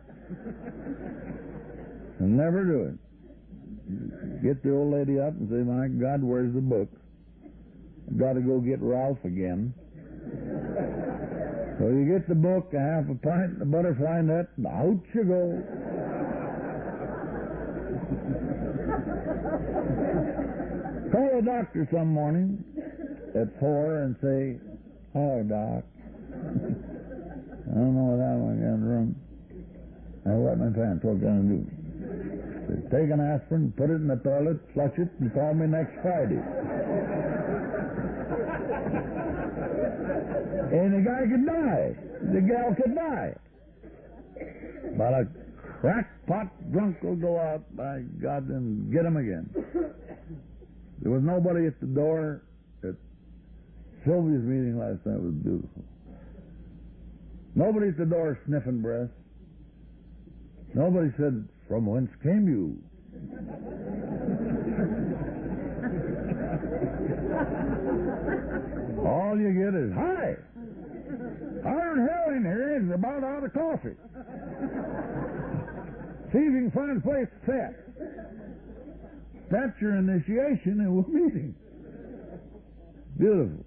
And never do it. Get the old lady up and say, my God, where's the book? I've got to go get Ralph again. So you get the book, a half a pint, and a butterfly net, and out you go. Call a doctor some morning at 4 and say, hello, Doc. I don't know what happened. I got drunk. I wet my pants. What can I do? Say, take an aspirin, put it in the toilet, flush it, and call me next Friday. And the guy could die. The gal could die. But a crackpot drunk will go out, by God, and get him again. There was nobody at the door. Sylvia's meeting last night was beautiful. Nobody at the door sniffing breath. Nobody said, from whence came you? All you get is, hi! Iron Hill in here is about out of coffee. See if you can find a place to sit. That's your initiation and we're meeting. Beautiful.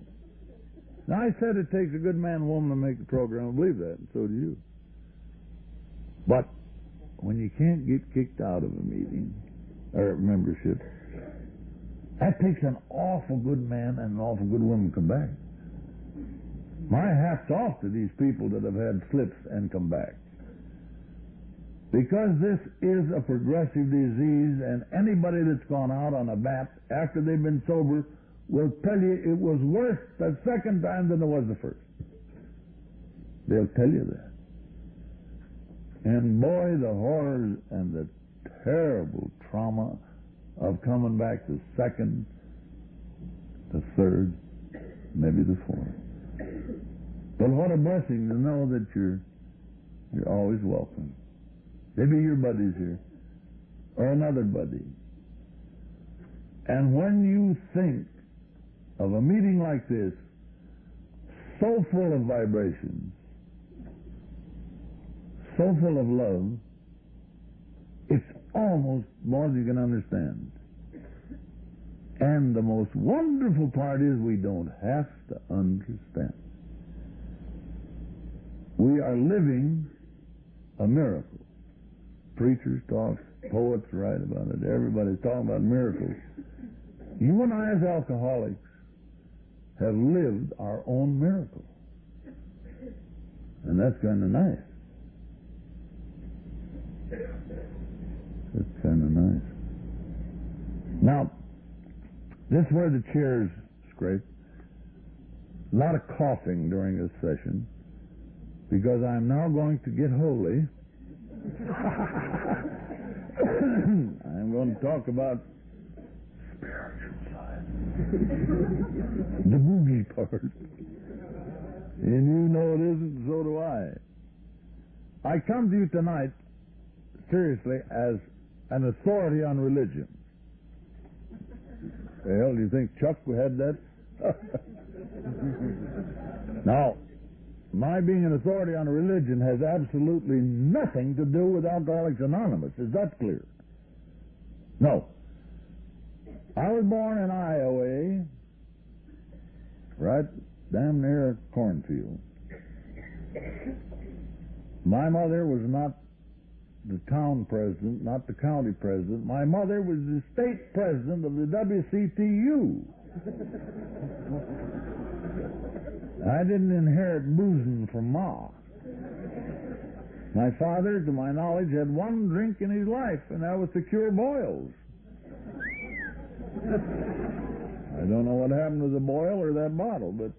Now, I said it takes a good man and woman to make the program. I believe that, and so do you. But when you can't get kicked out of a meeting or membership, that takes an awful good man and an awful good woman to come back. My hat's off to these people that have had slips and come back. Because this is a progressive disease, and anybody that's gone out on a bat after they've been sober will tell you it was worse the second time than it was the first. They'll tell you that. And boy, the horrors and the terrible trauma of coming back the second, the third, maybe the fourth. But what a blessing to know that you're always welcome. Maybe your buddy's here, or another buddy. And when you think of a meeting like this, so full of vibrations, so full of love, it's almost more than you can understand. And the most wonderful part is we don't have to understand. We are living a miracle. Preachers talk, poets write about it, everybody's talking about miracles. You and I as alcoholics have lived our own miracle. And that's kind of nice. That's kind of nice. Now, this is where the chairs scrape. A lot of coughing during this session, because I'm now going to get holy. I'm going to talk about spiritual side. The boogie part. And you know it isn't, so do I. I come to you tonight, seriously, as an authority on religion. The hell, do you think Chuck had that? Now, my being an authority on religion has absolutely nothing to do with Alcoholics Anonymous. Is that clear? No. I was born in Iowa, right damn near a cornfield. My mother was not the town president, not the county president. My mother was the state president of the WCTU. I didn't inherit boozing from Ma. My father, to my knowledge, had one drink in his life, and that was to cure boils. I don't know what happened to the boil or that bottle, but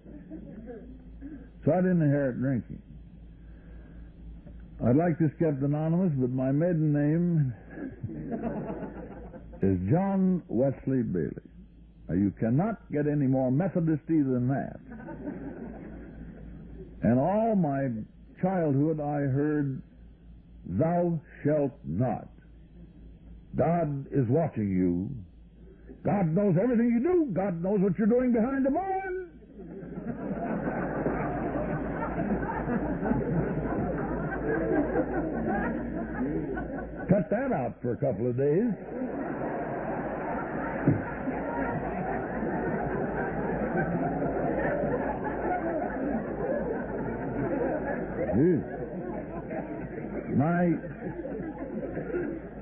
so I didn't inherit drinking. I'd like this kept anonymous, but my maiden name is John Wesley Bailey. Now, you cannot get any more Methodisty than that. And all my childhood I heard, "Thou shalt not. God is watching you. God knows everything you do. God knows what you're doing behind the barn." Cut that out for a couple of days.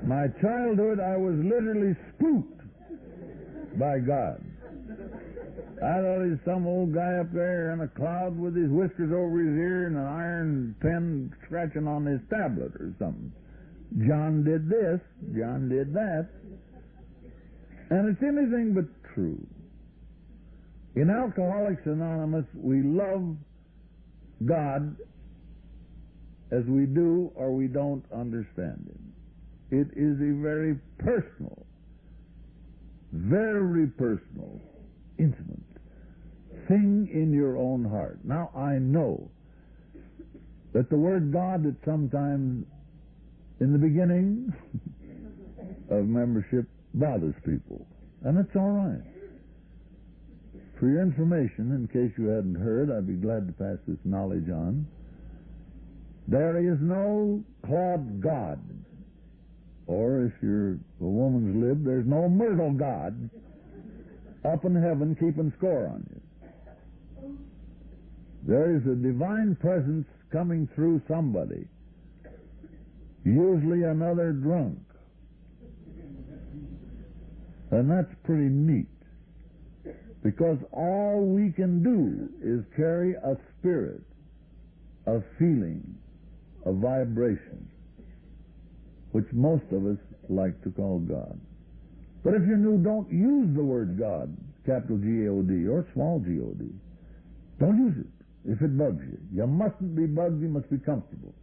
My childhood, I was literally spooked by God. I thought he was some old guy up there in a cloud with his whiskers over his ear and an iron pen scratching on his tablet or something. John did this, John did that. And it's anything but true. In Alcoholics Anonymous, we love God as we do or we don't understand him. It is a very personal, intimate thing in your own heart. Now, I know that the word God at sometimes in the beginning of membership bothers people, and it's all right. For your information, in case you hadn't heard, I'd be glad to pass this knowledge on. There is no clod God, or if you're a woman's lib, there's no myrtle God up in heaven keeping score on you. There is a divine presence coming through somebody, usually another drunk. And that's pretty neat, because all we can do is carry a spirit, a feeling, a vibration, which most of us like to call God. But if you're new, don't use the word God, capital G-A-O-D, or small G-O-D. Don't use it if it bugs you. You mustn't be bugged, you must be comfortable.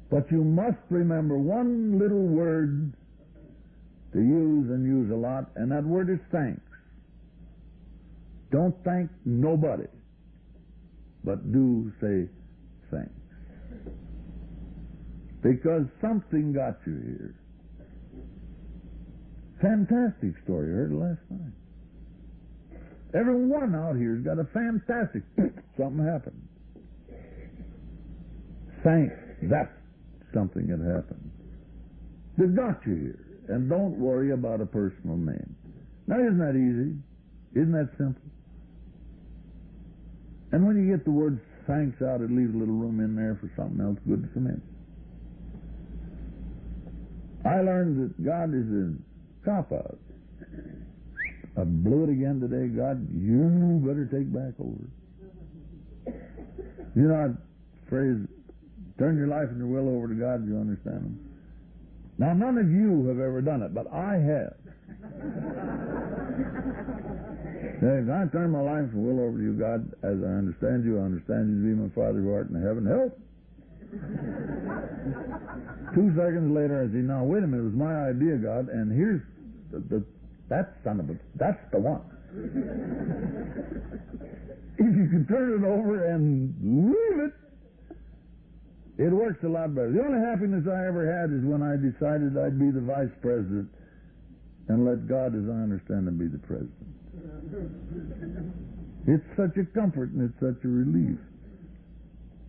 But you must remember one little word to use and use a lot, and that word is thanks. Don't thank nobody, but do say thanks. Because something got you here. Fantastic story. I heard it last night. Everyone out here has got a fantastic something happened. Thanks. That's something that happened. That got you here. And don't worry about a personal name. Now, isn't that easy? Isn't that simple? And when you get the word thanks out, it leaves a little room in there for something else good to come in. I learned that God is a cop-out. I blew it again today. God, you better take back over. You know that phrase, turn your life and your will over to God, you understand them? Now, none of you have ever done it, but I have. I turn my life and will over to you, God, as I understand you to be my Father who art in heaven. Help! 2 seconds later, I say, now, wait a minute, it was my idea, God, and here's that son of a, that's the one. If you can turn it over and leave it, it works a lot better. The only happiness I ever had is when I decided I'd be the vice president and let God, as I understand him, be the president. It's such a comfort and it's such a relief.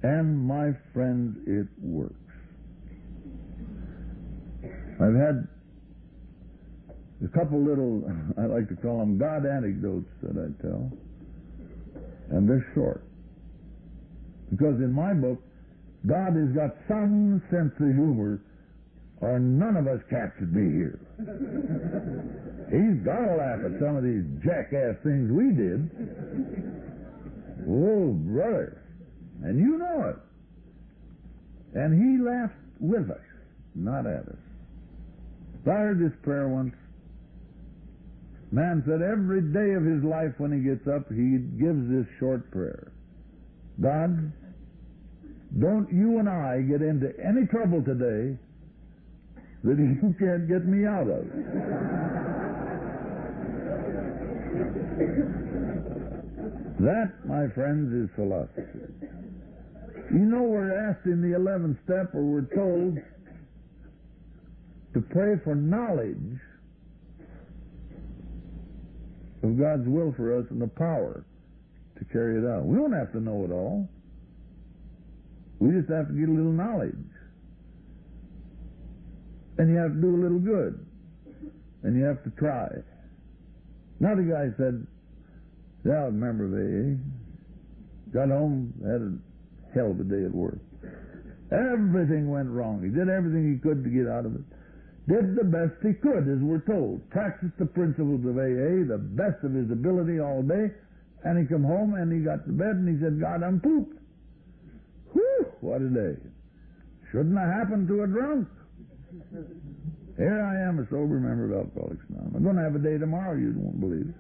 And, my friends, it works. I've had a couple little, I like to call them God anecdotes that I tell, and they're short. Because in my book, God has got some sense of humor or none of us cats would be here. He's got to laugh at some of these jackass things we did. Oh, brother. And you know it. And he laughed with us, not at us. I heard this prayer once. Man said every day of his life when he gets up, he gives this short prayer. God, don't you and I get into any trouble today that you can't get me out of. That, my friends, is philosophy. You know, we're asked in the 11th step, or we're told to pray for knowledge of God's will for us and the power to carry it out. We don't have to know it all. We just have to get a little knowledge. And you have to do a little good. And you have to try. Another guy said, yeah, I remember AA. Got home, had a hell of a day at work. Everything went wrong. He did everything he could to get out of it. Did the best he could, as we're told. Practiced the principles of AA, the best of his ability all day. And he come home and he got to bed and he said, God, I'm pooped. Whew, what a day. Shouldn't have happened to a drunk. Here I am, a sober member of Alcoholics Anonymous. I'm going to have a day tomorrow, you won't believe it.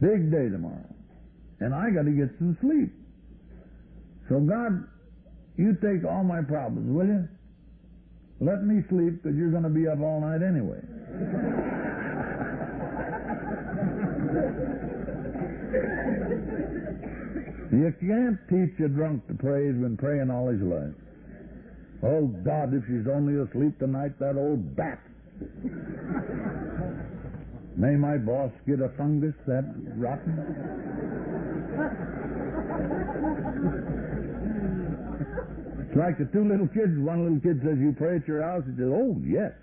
Big day tomorrow. And I got to get some sleep. So God, you take all my problems, will you? Let me sleep, because you're going to be up all night anyway. You can't teach a drunk to pray. He's been praying all his life. Oh, God, if she's only asleep tonight, that old bat. May my boss get a fungus, that rotten. It's like the two little kids. One little kid says, you pray at your house? He says, oh, yes.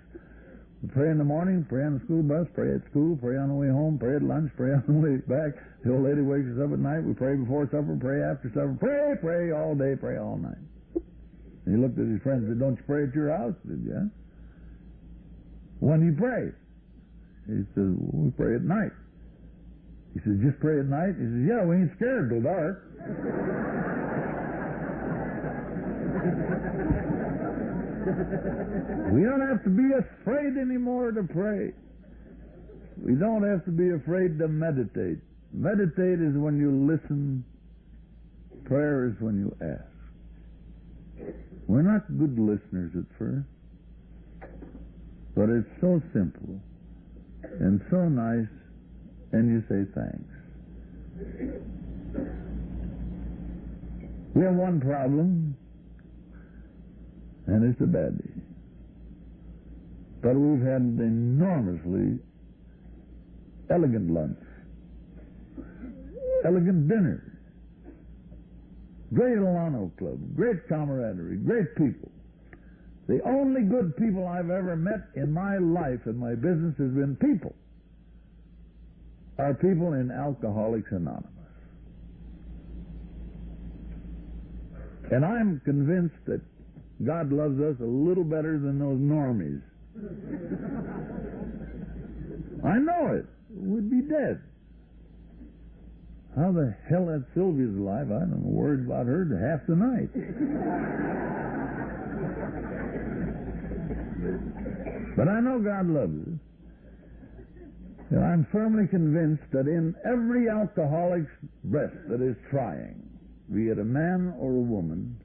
We pray in the morning, pray on the school bus, pray at school, pray on the way home, pray at lunch, pray on the way back. The old lady wakes us up at night. We pray before supper, pray after supper. Pray all day, pray all night. And he looked at his friend and said, don't you pray at your house? He said, yeah. When do you pray? He says, well, we pray at night. He says, just pray at night? He says, yeah, we ain't scared till dark. We don't have to be afraid anymore to pray. We don't have to be afraid to meditate. Meditate is when you listen. Prayer is when you ask. We're not good listeners at first, but it's so simple and so nice, and you say thanks. We have one problem, and it's a baddie. But we've had an enormously elegant lunch, elegant dinner, great Alano Club, great camaraderie, great people. The only good people I've ever met in my life and my business has been people. Are people in Alcoholics Anonymous. And I'm convinced that God loves us a little better than those normies. I know it. We'd be dead. How the hell that Sylvia's alive? I don't know words about her to half the night. But I know God loves us. And I'm firmly convinced that in every alcoholic's breast that is trying, be it a man or a woman,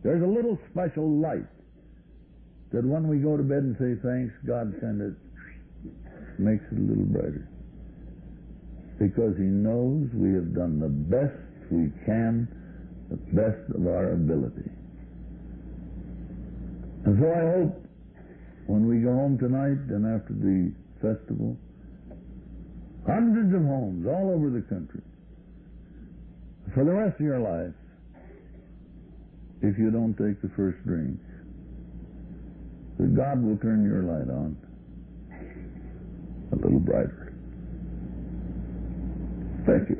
there's a little special light that when we go to bed and say thanks, God kind of makes it a little brighter. Because He knows we have done the best we can, the best of our ability. And so I hope when we go home tonight and after the festival, hundreds of homes all over the country, for the rest of your life, if you don't take the first drink, that God will turn your light on a little brighter. Thank you.